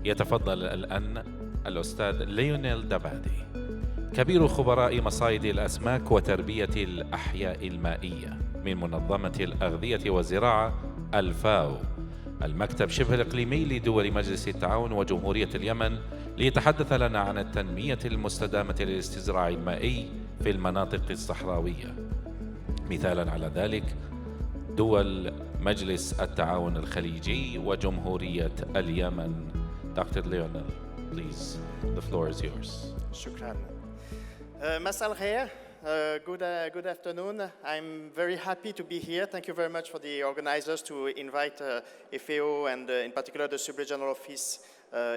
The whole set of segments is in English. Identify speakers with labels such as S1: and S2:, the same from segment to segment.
S1: يتفضل الآن الأستاذ ليونيل دابادي، كبير خبراء مصايد الأسماك وتربية الأحياء المائية من منظمة الأغذية والزراعة الفاو، المكتب شبه الإقليمي لدول مجلس التعاون وجمهورية اليمن، ليتحدث لنا عن التنمية المستدامة للاستزراع المائي في المناطق الصحراوية، مثالا على ذلك دول مجلس التعاون الخليجي وجمهورية اليمن. Dr. Lionel, please, the floor is yours.
S2: شكرا. مساء الخير. Good afternoon. I'm very happy to be here. Thank you very much for the organizers to invite FAO and in particular the Subregional office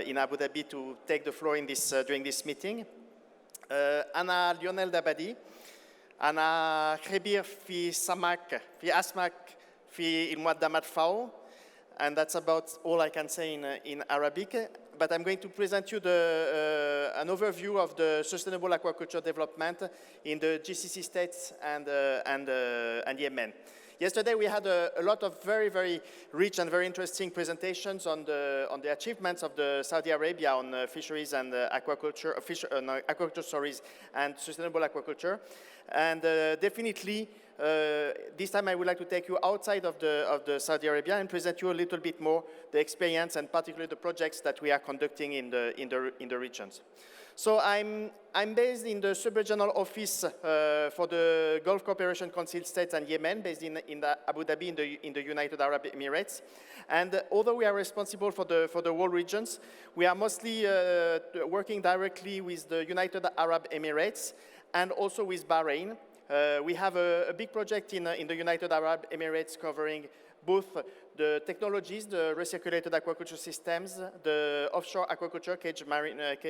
S2: in Abu Dhabi to take the floor in this, during this meeting. أنا ليونيل دابادي. أنا خبير في أسماك في المقدمات FAO. And that's about all I can say in Arabic. But I'm going to present you an overview of the sustainable aquaculture development in the GCC states and Yemen. Yesterday we had a lot of very, very rich and very interesting presentations on the achievements of the Saudi Arabia on fisheries and aquaculture, and sustainable aquaculture. And definitely, this time I would like to take you outside of the Saudi Arabia and present you a little bit more the experience and particularly the projects that we are conducting in the regions. So I'm based in the Subregional office for the Gulf Cooperation Council states and Yemen, based in Abu Dhabi in the United Arab Emirates. And although we are responsible for the world regions, we are mostly working directly with the United Arab Emirates and also with Bahrain. We have a big project in the United Arab Emirates covering both the technologies, the recirculated aquaculture systems, the offshore aquaculture,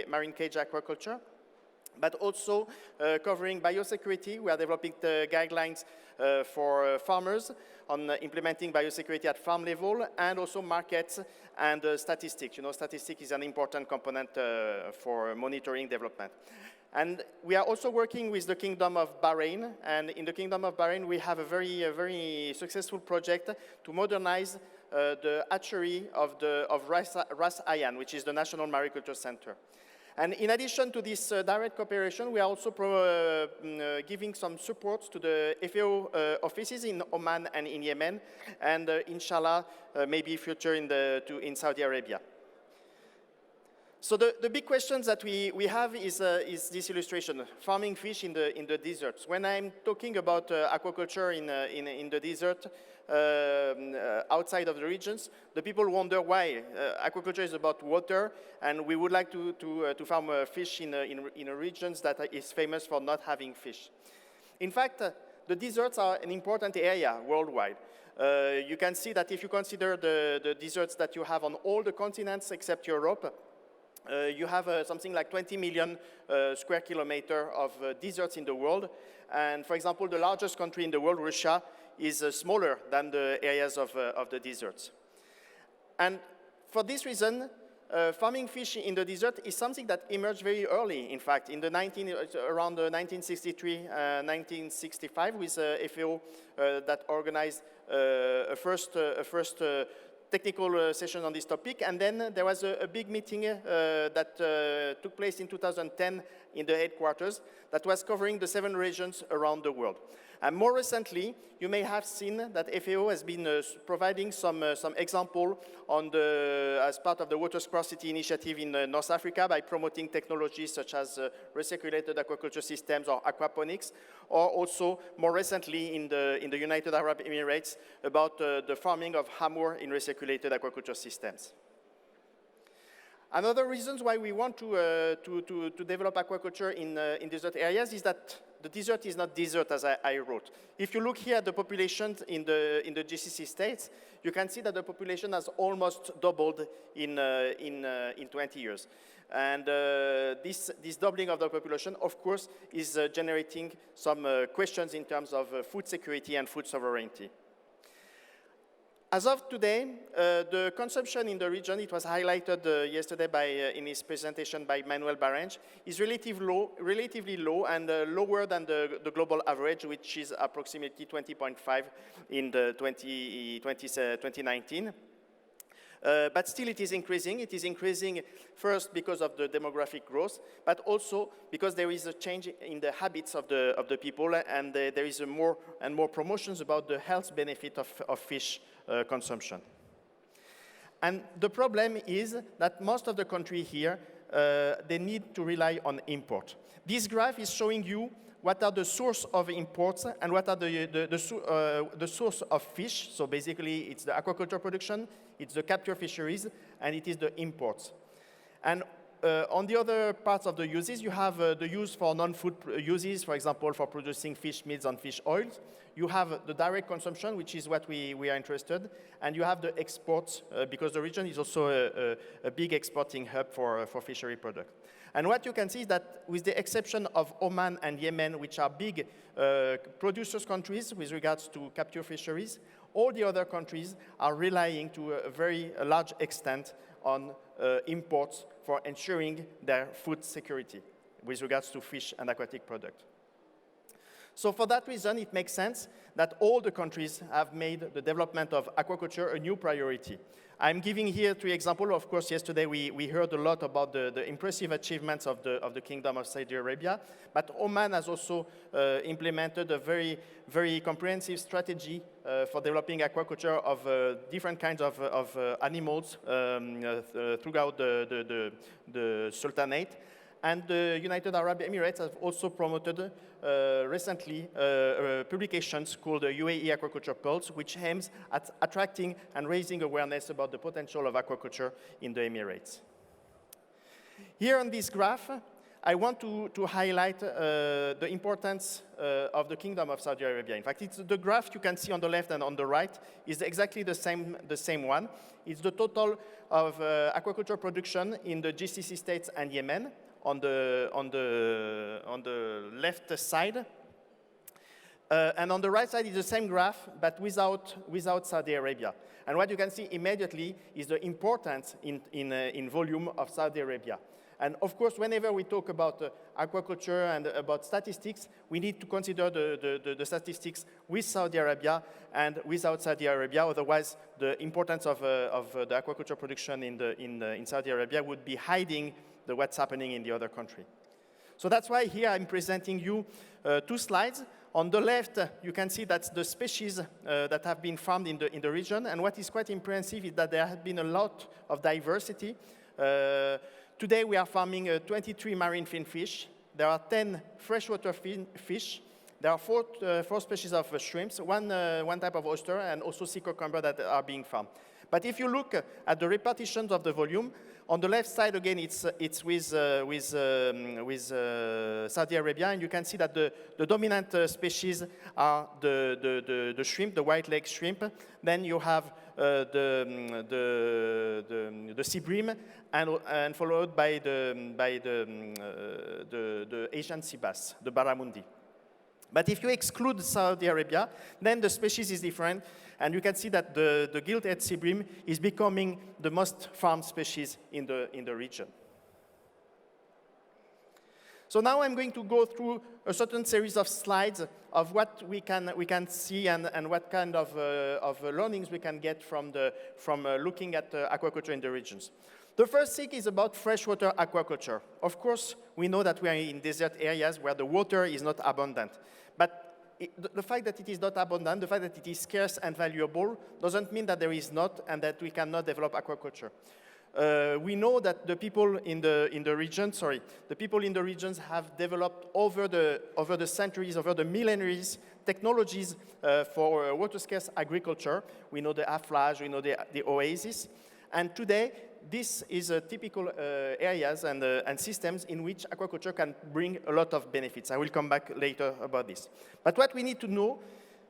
S2: marine cage aquaculture, but also covering biosecurity. We are developing the guidelines for farmers on implementing biosecurity at farm level, and also markets and statistics. You know, statistics is an important component for monitoring development. And we are also working with the Kingdom of Bahrain, and in the Kingdom of Bahrain we have a very successful project to modernize the hatchery of Ras Ayan, which is the National Mariculture Center. And in addition to this direct cooperation, we are also giving some support to the FAO offices in Oman and in Yemen, and inshallah, maybe future in Saudi Arabia. So the big questions that we have is this illustration, farming fish in the deserts. When I'm talking about aquaculture in the desert, outside of the regions, the people wonder why. Aquaculture is about water, and we would like to farm fish in regions that is famous for not having fish. In fact, the deserts are an important area worldwide. You can see that if you consider the deserts that you have on all the continents except Europe, you have something like 20 million square kilometers of deserts in the world. And for example, the largest country in the world, Russia, is smaller than the areas of the deserts. And for this reason, farming fish in the desert is something that emerged very early, in fact, around 1963, 1965, with FAO that organized a first technical session on this topic, and then there was a big meeting that took place in 2010 in the headquarters that was covering the 7 regions around the world. And more recently, you may have seen that FAO has been providing some example as part of the Water Scarcity Initiative in North Africa by promoting technologies such as recirculated aquaculture systems or aquaponics, or also more recently in the United Arab Emirates about the farming of hamur in recirculated aquaculture systems. Another reasons why we want to develop aquaculture in desert areas is that the desert is not desert, as I wrote. If you look here at the population in the GCC states, you can see that the population has almost doubled in 20 years. And this doubling of the population, of course, is generating some questions in terms of food security and food sovereignty. As of today, the consumption in the region, it was highlighted yesterday in his presentation by Manuel Barrange, is relatively low and lower than the global average, which is approximately 20.5 in 2019. But still it is increasing. It is increasing first because of the demographic growth, but also because there is a change in the habits of the people, and there is more and more promotions about the health benefit of fish consumption. And the problem is that most of the country here, they need to rely on import. This graph is showing you what are the source of imports and what are the source of fish. So basically, it's the aquaculture production, it's the capture fisheries, and it is the imports. And on the other parts of the uses, you have the use for non-food uses, for example, for producing fish meals and fish oils. You have the direct consumption, which is what we are interested, and you have the exports, because the region is also a big exporting hub for fishery products. And what you can see is that with the exception of Oman and Yemen, which are big producers countries with regards to capture fisheries, all the other countries are relying to a very large extent on imports for ensuring their food security with regards to fish and aquatic products. So for that reason, it makes sense that all the countries have made the development of aquaculture a new priority. I'm giving here 3 examples. Of course, yesterday we heard a lot about the impressive achievements of the Kingdom of Saudi Arabia, but Oman has also implemented a very, very comprehensive strategy for developing aquaculture of different kinds of animals throughout the Sultanate. And the United Arab Emirates have also promoted recently publications called the UAE Aquaculture Pulse, which aims at attracting and raising awareness about the potential of aquaculture in the Emirates. Here on this graph, I want to highlight the importance of the Kingdom of Saudi Arabia. In fact, it's the graph you can see on the left and on the right is exactly the same one. It's the total of aquaculture production in the GCC states and Yemen. On the left side. And on the right side is the same graph, but without Saudi Arabia. And what you can see immediately is the importance in volume of Saudi Arabia. And of course, whenever we talk about aquaculture and about statistics, we need to consider the statistics with Saudi Arabia and without Saudi Arabia. Otherwise, the importance of the aquaculture production in Saudi Arabia would be hiding what's happening in the other country. So that's why here I'm presenting you 2 slides. On the left, you can see that's the species that have been farmed in the region. And what is quite impressive is that there has been a lot of diversity. Today, we are farming 23 marine fin fish. There are 10 freshwater fish. There are 4 species of shrimps, one type of oyster, and also sea cucumber that are being farmed. But if you look at the repartitions of the volume, on the left side, again, it's with Saudi Arabia, and you can see that the dominant species are the shrimp, the white-leg shrimp. Then you have the sea bream, and followed by the Asian sea bass, the barramundi. But if you exclude Saudi Arabia, then the species is different, and you can see that the gilt-edged sea bream is becoming the most farmed species in the region. So now I'm going to go through a certain series of slides of what we can see and what kind of learnings we can get from looking at aquaculture in the regions. The first thing is about freshwater aquaculture. Of course, we know that we are in desert areas where the water is not abundant. But the fact that it is not abundant, the fact that it is scarce and valuable, doesn't mean that there is not and that we cannot develop aquaculture. We know that the people in the regions have developed over the centuries, over the millennials, technologies for water-scarce agriculture. We know the aflage, we know the oasis. And today, this is typical areas and systems in which aquaculture can bring a lot of benefits. I will come back later about this. But what we need to know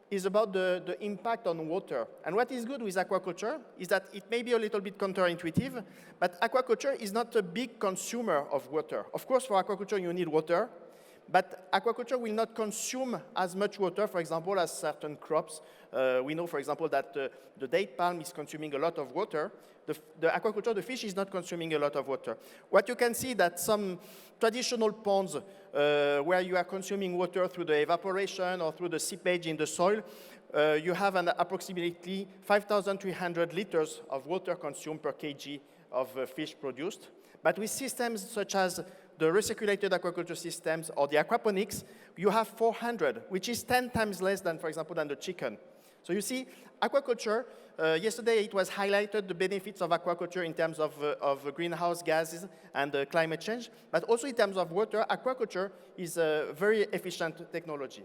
S2: is about the impact on water. And what is good with aquaculture is that it may be a little bit counterintuitive, but aquaculture is not a big consumer of water. Of course, for aquaculture, you need water, but aquaculture will not consume as much water, for example, as certain crops. We know, for example, that the date palm is consuming a lot of water. The aquaculture, the fish is not consuming a lot of water. What you can see that some traditional ponds where you are consuming water through the evaporation or through the seepage in the soil, you have approximately 5,300 liters of water consumed per kg of fish produced. But with systems such as the recirculated aquaculture systems or the aquaponics, you have 400, which is 10 times less than, for example, than the chicken. So you see, aquaculture, yesterday it was highlighted the benefits of aquaculture in terms of greenhouse gases and climate change, but also in terms of water, aquaculture is a very efficient technology.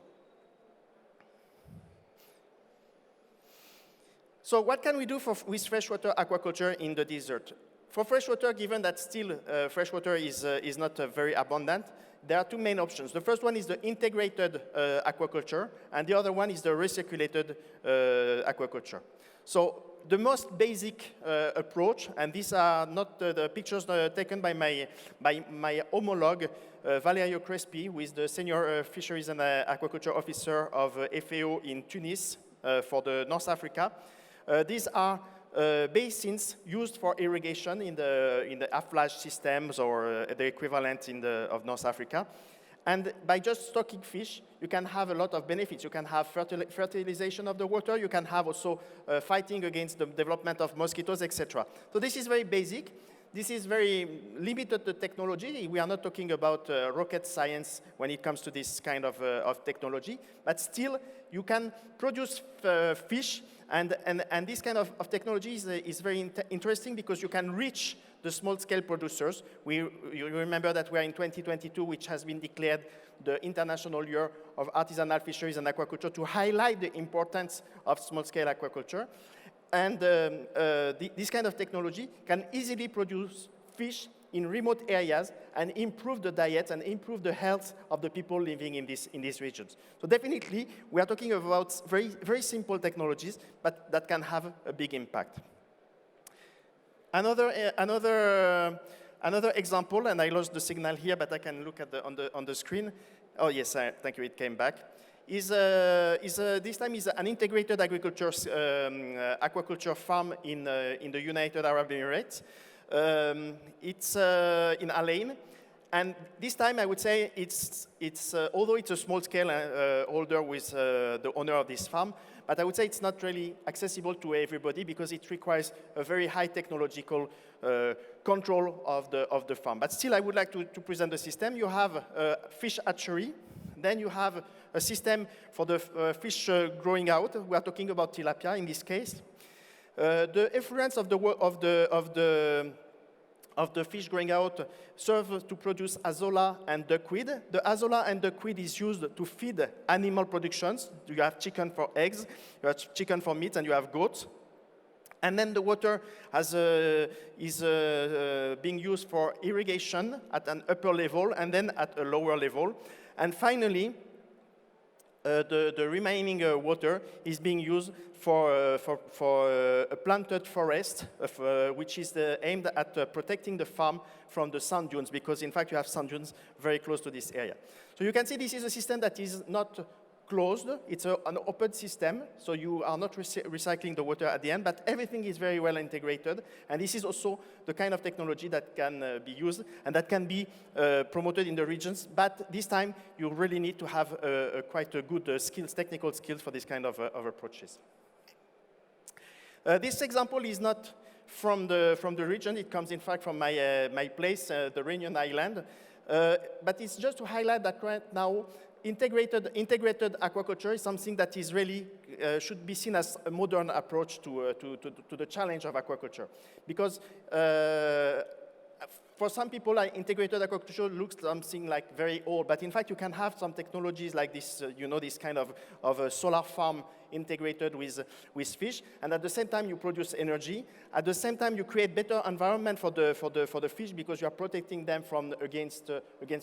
S2: So what can we do with freshwater aquaculture in the desert? For freshwater, given that still freshwater is not very abundant, there are two main options. The first one is the integrated aquaculture, and the other one is the recirculated aquaculture. So the most basic approach, and these are not the pictures taken by my homologue, Valerio Crespi, who is the Senior Fisheries and Aquaculture Officer of FAO in Tunis for the North Africa. These are basins used for irrigation in the aflash systems or the equivalent of North Africa. And by just stocking fish, you can have a lot of benefits. You can have fertilization of the water. You can have also fighting against the development of mosquitoes, etc. So this is very basic. This is very limited technology. We are not talking about rocket science when it comes to this kind of technology. But still, you can produce fish. And this kind of technology is very interesting because you can reach the small-scale producers. You remember that we are in 2022, which has been declared the International Year of Artisanal Fisheries and Aquaculture to highlight the importance of small-scale aquaculture. And this kind of technology can easily produce fish in remote areas and improve the diet and improve the health of the people living in these regions. So definitely, we are talking about very, very simple technologies, but that can have a big impact. Another example, and I lost the signal here, but I can look at on the screen. Oh yes, thank you, it came back. This time is an integrated aquaculture farm in the United Arab Emirates. It's in Alain, and this time I would say although it's a small scale holder with the owner of this farm, but I would say it's not really accessible to everybody because it requires a very high technological control of the farm. But still, I would like to present the system. You have a fish hatchery, then you have a system for the fish growing out. We are talking about tilapia in this case. The effluents of the fish growing out serve to produce azolla and duckweed. The azolla and duckweed is used to feed animal productions. You have chicken for eggs, you have chicken for meat, and you have goats. And then the water is being used for irrigation at an upper level and then at a lower level. And finally, the remaining water is being used for a planted forest, which is aimed at protecting the farm from the sand dunes, because in fact you have sand dunes very close to this area. So you can see this is a system that is not closed. It's an open system, so you are not recycling the water at the end, but everything is very well integrated. And this is also the kind of technology that can be used and that can be promoted in the regions. But this time, you really need to have quite a good technical skills for this kind of approaches. This example is not from the region. It comes, in fact, from my place, the Réunion Island. But it's just to highlight that right now, integrated aquaculture is something that is really should be seen as a modern approach to the challenge of aquaculture, because for some people, integrated aquaculture looks something like very old, but in fact, you can have some technologies like this, this kind of a solar farm integrated with fish, and at the same time, you produce energy. At the same time, you create better environment for the fish because you are protecting them against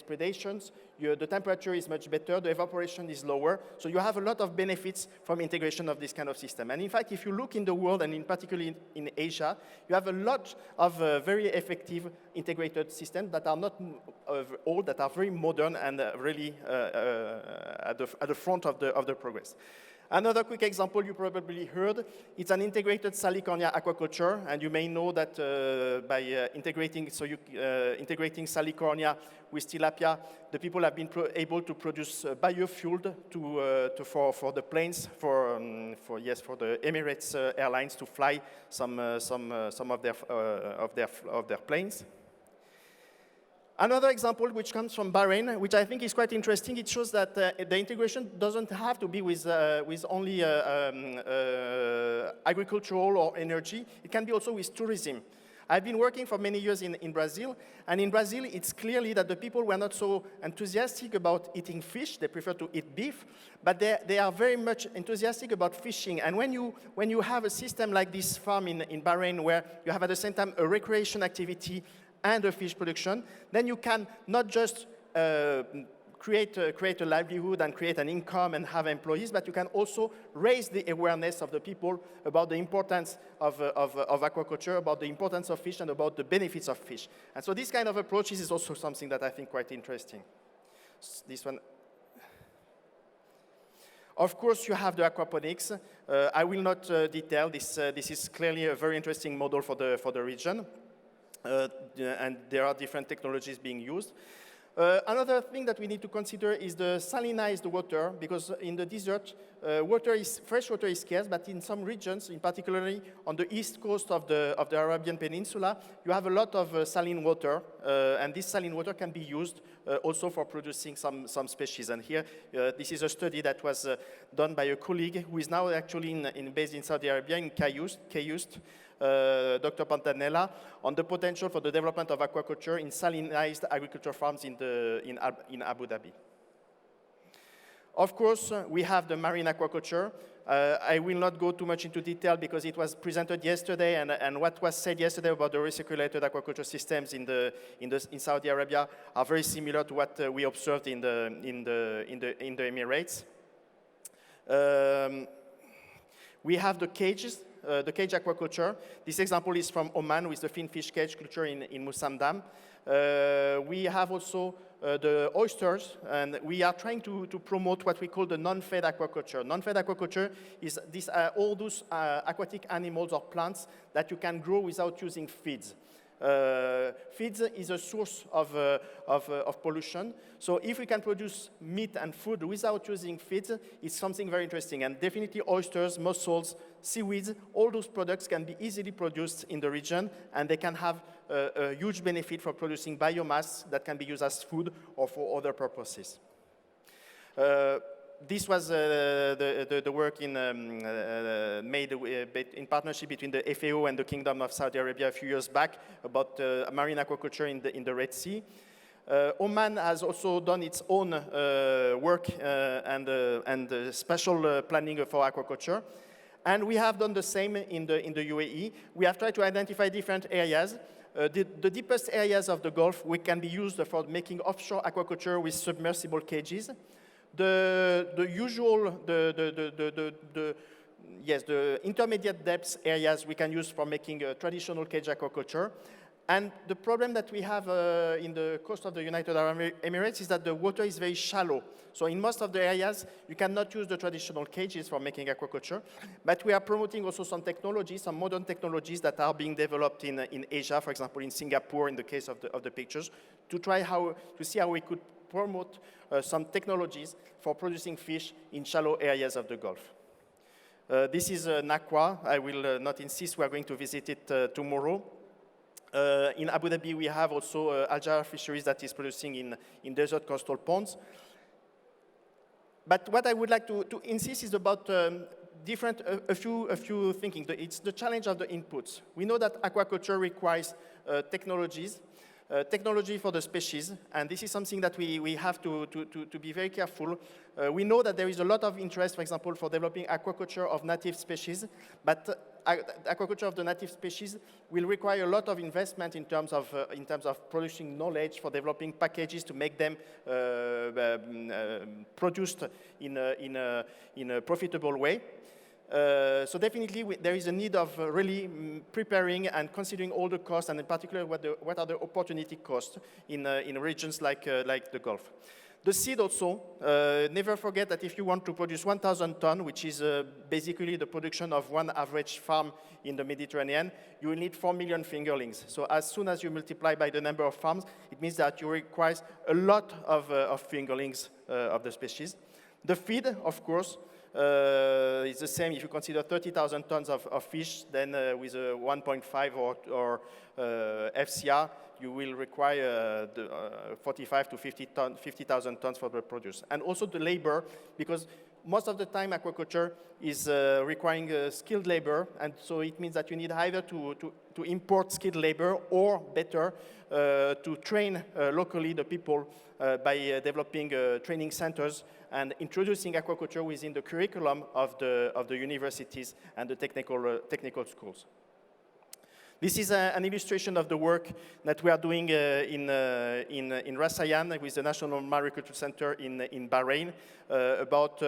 S2: predations. The temperature is much better. The evaporation is lower. So you have a lot of benefits from integration of this kind of system. And in fact, if you look in the world, and in particularly in Asia, you have a lot of very effective integrated systems that are not old, that are very modern and really at the front of the progress. Another quick example you probably heard, it's an integrated salicornia aquaculture, and you may know that by integrating integrating salicornia with tilapia, the people have been able to produce biofuel for the planes, for the Emirates Airlines to fly some of their planes. Another example which comes from Bahrain, which I think is quite interesting, it shows that the integration doesn't have to be with only agricultural or energy. It can be also with tourism. I've been working for many years in Brazil, and in Brazil it's clearly that the people were not so enthusiastic about eating fish. They prefer to eat beef, but they are very much enthusiastic about fishing. And when you have a system like this farm in Bahrain, where you have at the same time a recreation activity and a fish production, then you can not just create a livelihood and create an income and have employees, but you can also raise the awareness of the people about the importance of aquaculture, about the importance of fish, and about the benefits of fish. And so this kind of approach is also something that I think quite interesting. This one. Of course, you have the aquaponics. I will not detail this. This is clearly a very interesting model for the region. And there are different technologies being used. Another thing that we need to consider is the salinized water, because in the desert, fresh water is scarce, but in some regions, in particularly on the east coast of the Arabian Peninsula, you have a lot of saline water, and this saline water can be used also for producing some species. And here, this is a study that was done by a colleague who is now actually based in Saudi Arabia, in Kayust, Dr. Pantanella, on the potential for the development of aquaculture in salinized agriculture farms in Abu Dhabi. Of course, we have the marine aquaculture. I will not go too much into detail because it was presented yesterday, and what was said yesterday about the recirculated aquaculture systems in Saudi Arabia are very similar to what we observed in the Emirates. We have the cages. The cage aquaculture. This example is from Oman with the finfish cage culture in Musandam. We have also the oysters, and we are trying to promote what we call the non-fed aquaculture. Non-fed aquaculture is all those aquatic animals or plants that you can grow without using feeds. Feeds is a source of pollution. So if we can produce meat and food without using feeds, it's something very interesting. And definitely oysters, mussels, seaweeds, all those products can be easily produced in the region, and they can have a huge benefit for producing biomass that can be used as food or for other purposes. This was the work made in partnership between the FAO and the Kingdom of Saudi Arabia a few years back about marine aquaculture in the Red Sea. Oman has also done its own work and special planning for aquaculture. And we have done the same in the UAE. We have tried to identify different areas. The deepest areas of the Gulf can be used for making offshore aquaculture with submersible cages. The intermediate depths areas we can use for making traditional cage aquaculture. And the problem that we have in the coast of the United Arab Emirates is that the water is very shallow. So in most of the areas, you cannot use the traditional cages for making aquaculture. But we are promoting also some technologies, some modern technologies that are being developed in Asia, for example, in Singapore, in the case of the pictures, to see how we could promote some technologies for producing fish in shallow areas of the Gulf. This is Nakwa. I will not insist. We are going to visit it tomorrow. In Abu Dhabi, we have also Al-Jahar Fisheries that is producing in desert coastal ponds. But what I would like to insist is about a few thinking. It's the challenge of the inputs. We know that aquaculture requires technologies, technology for the species, and this is something that we have to be very careful. We know that there is a lot of interest, for example, for developing aquaculture of native species, but aquaculture of the native species will require a lot of investment in terms of producing knowledge, for developing packages to make them produced in a profitable way. So definitely there is a need of really preparing and considering all the costs, and in particular what are the opportunity costs in regions like the Gulf. The seed also, never forget that if you want to produce 1,000 tons, which is basically the production of one average farm in the Mediterranean, you will need 4 million fingerlings. So as soon as you multiply by the number of farms, it means that you require a lot of fingerlings of the species. The feed, of course, is the same if you consider 30,000 tons of fish, then with a 1.5 or FCR, you will require 45 to 50,000 tons for the produce. And also the labor, because most of the time aquaculture is requiring skilled labor, and so it means that you need either to import skilled labor or better to train locally the people by developing training centers and introducing aquaculture within the curriculum of the universities and the technical schools. This is an illustration of the work that we are doing in Ras Ayan with the National Mariculture Center in Bahrain about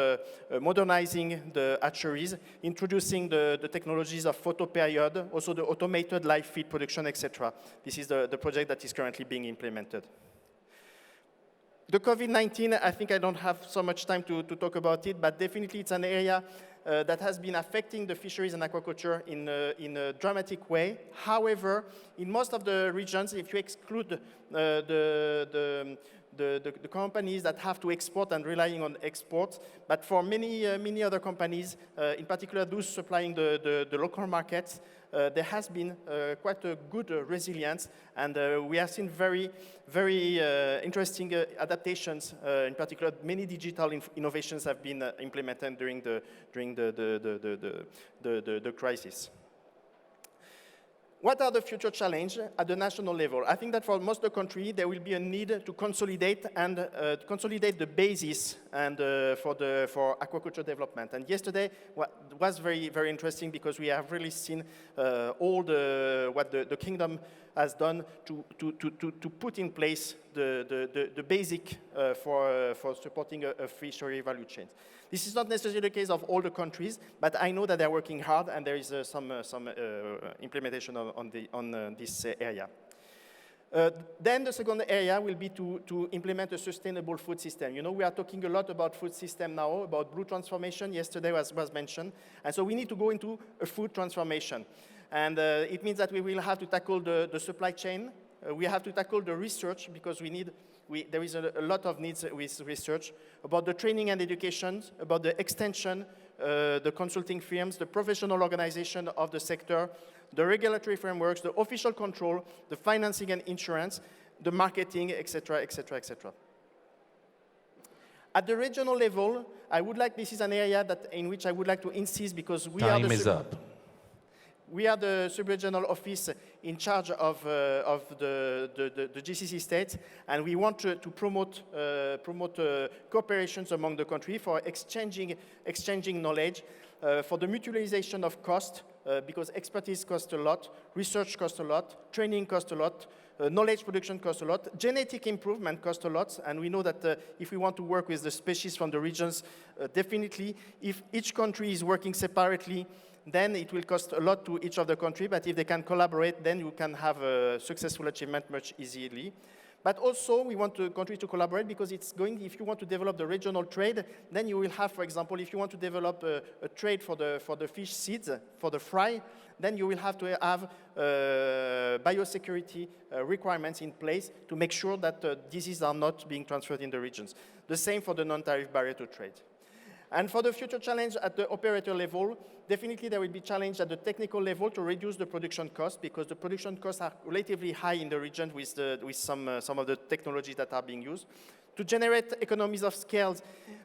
S2: modernizing the hatcheries, introducing the technologies of photoperiod, also the automated live feed production, etc. This is the project that is currently being implemented. The COVID-19, I think I don't have so much time to talk about it, but definitely it's an area that has been affecting the fisheries and aquaculture in a dramatic way. However, in most of the regions, if you exclude the companies that have to export and relying on exports, but for many other companies, in particular those supplying the local markets, there has been quite a good resilience, and we have seen very interesting adaptations. In particular, many digital innovations have been implemented during the crisis. What are the future challenges at the national level? I think that for most of the country, there will be a need to consolidate and consolidate the basis and for aquaculture development. And yesterday was very interesting because we have really seen all what the kingdom has done to put in place the basic for supporting a fishery value chain. This is not necessarily the case of all the countries, but I know that they're working hard, and there is some implementation on this area. Then the second area will be to implement a sustainable food system. You know, we are talking a lot about food system now, about blue transformation. Yesterday was mentioned, and so we need to go into a food transformation. And it means that we will have to tackle the supply chain. We have to tackle the research because there is a lot of needs with research about the training and education, about the extension, the consulting firms, the professional organization of the sector, the regulatory frameworks, the official control, the financing and insurance, the marketing, etc., etc., etc. At the regional level, this is an area in which I would like to insist because
S1: Time is up.
S2: We are the Subregional office in charge of the GCC states, and we want to promote cooperations among the country for exchanging knowledge, for the mutualization of cost, because expertise costs a lot, research costs a lot, training costs a lot, knowledge production costs a lot, genetic improvement costs a lot, and we know that if we want to work with the species from the regions, definitely, if each country is working separately, then it will cost a lot to each of the country, but if they can collaborate, then you can have a successful achievement much easily. But also, we want the country to collaborate because if you want to develop the regional trade, then you will have, for example, if you want to develop a trade for the fish seeds, for the fry, then you will have to have biosecurity requirements in place to make sure that diseases are not being transferred in the regions. The same for the non-tariff barrier to trade. And for the future challenge at the operator level, definitely there will be challenge at the technical level to reduce the production cost because the production costs are relatively high in the region with some of the technologies that are being used. To generate economies of scale,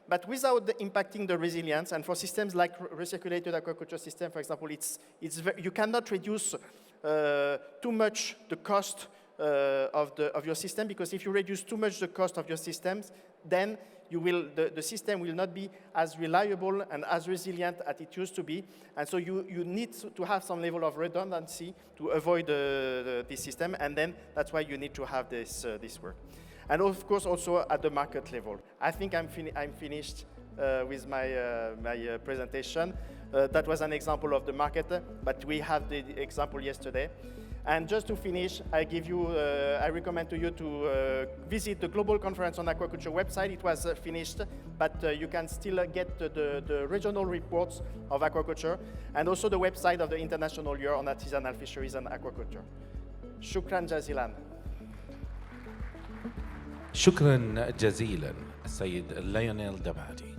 S2: but without impacting the resilience. And for systems like recirculated aquaculture system, for example, you cannot reduce too much the cost of your system because if you reduce too much the cost of your systems, then the system will not be as reliable and as resilient as it used to be. And so you need to have some level of redundancy to avoid this system. And then that's why you need to have this work. And of course, also at the market level. I think I'm finished with my presentation. That was an example of the market, but we had the example yesterday. And just to finish, I recommend to you to visit the Global Conference on Aquaculture website. It was finished, but you can still get the regional reports of aquaculture and also the website of the International Year on Artisanal Fisheries and Aquaculture. Shukran jazilan.
S1: شكرا جزيلا السيد ليونيل دابادي.